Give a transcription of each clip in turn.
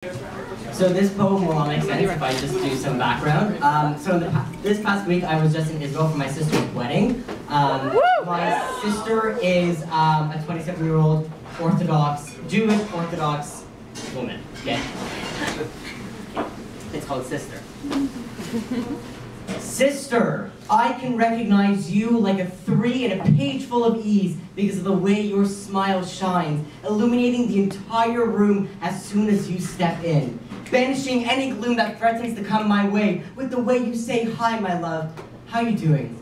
So this poem will all make sense if I just do some background. This past week I was just in Israel for my sister's wedding. My sister is a 27-year-old Jewish Orthodox woman. Okay? It's called Sister. Sister, I can recognize you like a 3 in a page full of ease because of the way your smile shines, illuminating the entire room as soon as you step in, banishing any gloom that threatens to come my way with the way you say, "Hi, my love, how you doing?"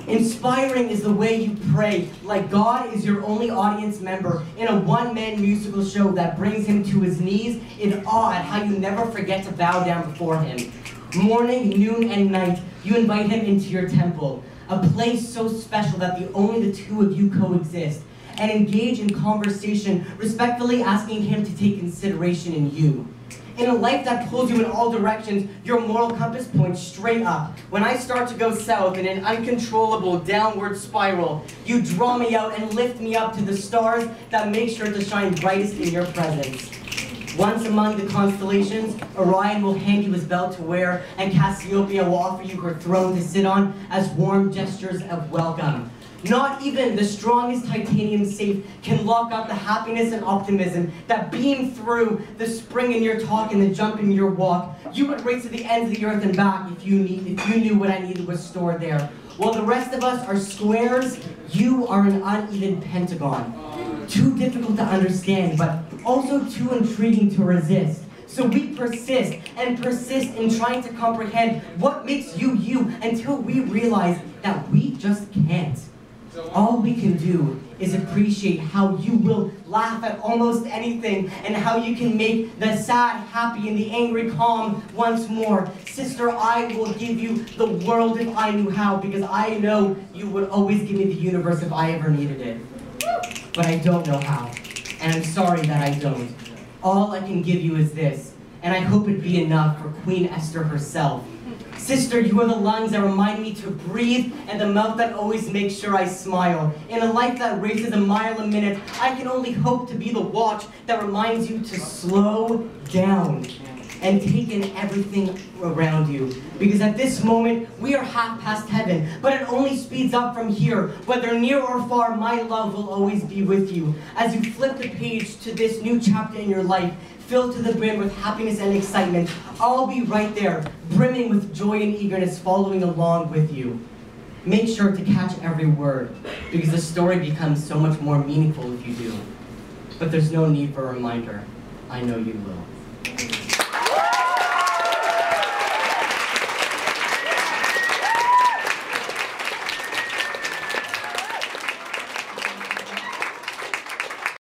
Inspiring is the way you pray, like God is your only audience member in a one-man musical show that brings him to his knees in awe at how you never forget to bow down before him. Morning, noon, and night, you invite him into your temple, a place so special that only the two of you coexist, and engage in conversation, respectfully asking him to take consideration in you. In a life that pulls you in all directions, your moral compass points straight up. When I start to go south in an uncontrollable downward spiral, you draw me out and lift me up to the stars that make sure to shine brightest in your presence. Once among the constellations, Orion will hand you his belt to wear, and Cassiopeia will offer you her throne to sit on as warm gestures of welcome. Not even the strongest titanium safe can lock up the happiness and optimism that beam through the spring in your talk and the jump in your walk. You would race to the ends of the earth and back if you knew what I needed was stored there. While the rest of us are squares, you are an uneven pentagon. Too difficult to understand, but also too intriguing to resist. So we persist and persist in trying to comprehend what makes you you until we realize that we just can't. All we can do is appreciate how you will laugh at almost anything and how you can make the sad happy and the angry calm once more. Sister, I will give you the world if I knew how, because I know you would always give me the universe if I ever needed it. But I don't know how, and I'm sorry that I don't. All I can give you is this, and I hope it'd be enough for Queen Esther herself. Sister, you are the lungs that remind me to breathe and the mouth that always makes sure I smile. In a life that races a mile a minute, I can only hope to be the watch that reminds you to slow down and take in everything around you. Because at this moment, we are half past heaven, but it only speeds up from here. Whether near or far, my love will always be with you. As you flip the page to this new chapter in your life, filled to the brim with happiness and excitement, I'll be right there, brimming with joy and eagerness, following along with you. Make sure to catch every word, because the story becomes so much more meaningful if you do. But there's no need for a reminder. I know you will.